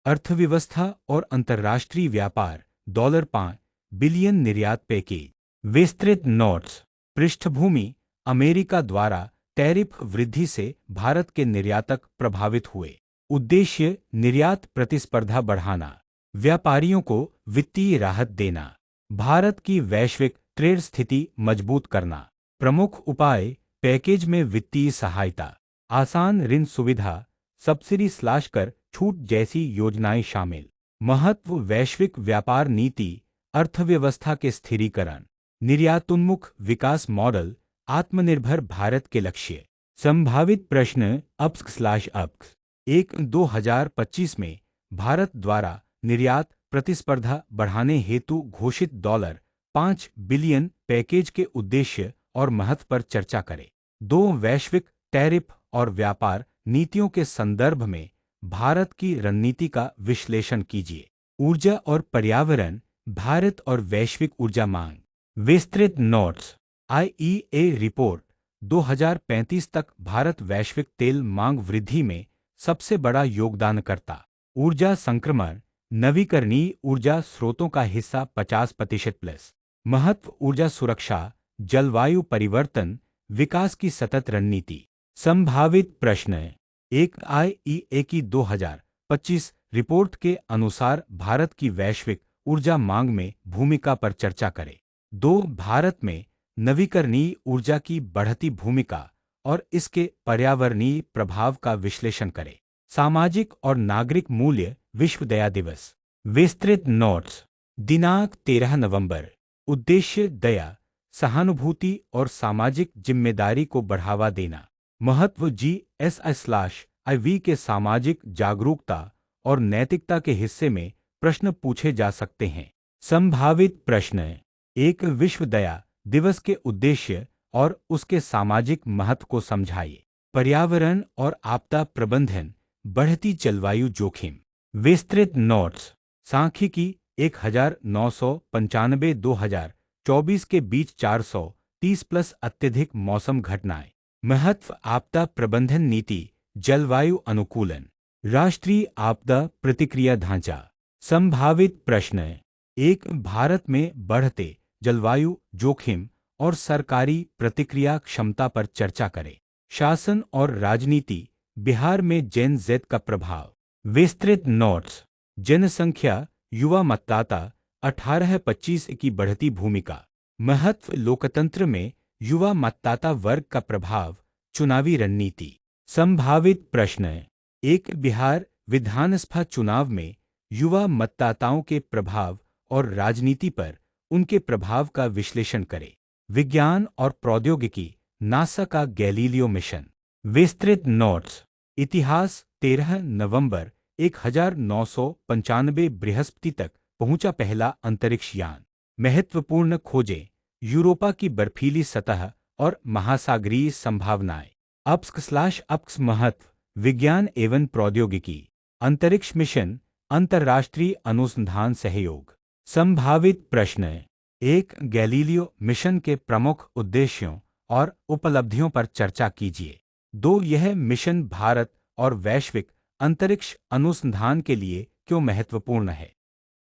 अर्थव्यवस्था और अंतर्राष्ट्रीय व्यापार $5 बिलियन निर्यात पैकेज। विस्तृत नोट्स। पृष्ठभूमि। अमेरिका द्वारा टैरिफ वृद्धि से भारत के निर्यातक प्रभावित हुए। उद्देश्य निर्यात प्रतिस्पर्धा बढ़ाना, व्यापारियों को वित्तीय राहत देना, भारत की वैश्विक ट्रेड स्थिति मजबूत करना। प्रमुख उपाय। पैकेज में वित्तीय सहायता, आसान ऋण सुविधा, सब्सिडी स्लैश कर छूट जैसी योजनाएं शामिल। महत्व। वैश्विक व्यापार नीति, अर्थव्यवस्था के स्थिरीकरण, निर्यातोन्मुख विकास मॉडल, आत्मनिर्भर भारत के लक्ष्य। संभावित प्रश्न। अप्स 2025 में भारत द्वारा निर्यात प्रतिस्पर्धा बढ़ाने हेतु घोषित $5 बिलियन पैकेज के उद्देश्य और महत्व पर चर्चा करें। 2 वैश्विक टैरिफ और व्यापार नीतियों के संदर्भ में भारत की रणनीति का विश्लेषण कीजिए। ऊर्जा और पर्यावरण, भारत और वैश्विक ऊर्जा मांग। विस्तृत नोट्स। IEA report. 2035 तक भारत वैश्विक तेल मांग वृद्धि में सबसे बड़ा योगदानकर्ता। ऊर्जा संक्रमण, नवीकरणीय ऊर्जा स्रोतों का हिस्सा 50% प्लस। महत्व। ऊर्जा सुरक्षा, जलवायु परिवर्तन, विकास की सतत रणनीति। संभावित प्रश्न। 1 IEA की 2025 रिपोर्ट के अनुसार भारत की वैश्विक ऊर्जा मांग में भूमिका पर चर्चा करें। 2 भारत में नवीकरणीय ऊर्जा की बढ़ती भूमिका और इसके पर्यावरणीय प्रभाव का विश्लेषण करें। सामाजिक और नागरिक मूल्य, विश्व दया दिवस। विस्तृत नोट्स। दिनांक 13 नवंबर। उद्देश्य दया, सहानुभूति और सामाजिक जिम्मेदारी को बढ़ावा देना। महत्व। GSI/IV के सामाजिक जागरूकता और नैतिकता के हिस्से में प्रश्न पूछे जा सकते हैं। संभावित प्रश्न। 1 विश्व दया दिवस के उद्देश्य और उसके सामाजिक महत्व को समझाइए। पर्यावरण और आपदा प्रबंधन, बढ़ती जलवायु जोखिम। विस्तृत नोट्स। सांख्यिकी 1995 2024 के बीच 430 प्लस अत्यधिक मौसम घटनाएं। महत्व। आपदा प्रबंधन नीति, जलवायु अनुकूलन, राष्ट्रीय आपदा प्रतिक्रिया ढांचा। संभावित प्रश्न। 1 भारत में बढ़ते जलवायु जोखिम और सरकारी प्रतिक्रिया क्षमता पर चर्चा करें। शासन और राजनीति, बिहार में जेन जेड का प्रभाव। विस्तृत नोट्स। जनसंख्या, युवा मतदाता 18-25 की बढ़ती भूमिका। महत्व। लोकतंत्र में युवा मतदाता वर्ग का प्रभाव, चुनावी रणनीति। संभावित प्रश्न। 1 बिहार विधानसभा चुनाव में युवा मतदाताओं के प्रभाव और राजनीति पर उनके प्रभाव का विश्लेषण करें। विज्ञान और प्रौद्योगिकी, नासा का गैलीलियो मिशन। विस्तृत नोट्स। इतिहास। 13 नवंबर 1995 बृहस्पति तक पहुंचा पहला अंतरिक्ष यान। महत्वपूर्ण खोजें, यूरोपा की बर्फीली सतह और महासागरीय संभावनाएं। अप्स महत्व, विज्ञान एवं प्रौद्योगिकी, अंतरिक्ष मिशन, अंतर्राष्ट्रीय अनुसंधान सहयोग। संभावित प्रश्न। 1 गैलीलियो मिशन के प्रमुख उद्देश्यों और उपलब्धियों पर चर्चा कीजिए। 2 यह मिशन भारत और वैश्विक अंतरिक्ष अनुसंधान के लिए क्यों महत्वपूर्ण है।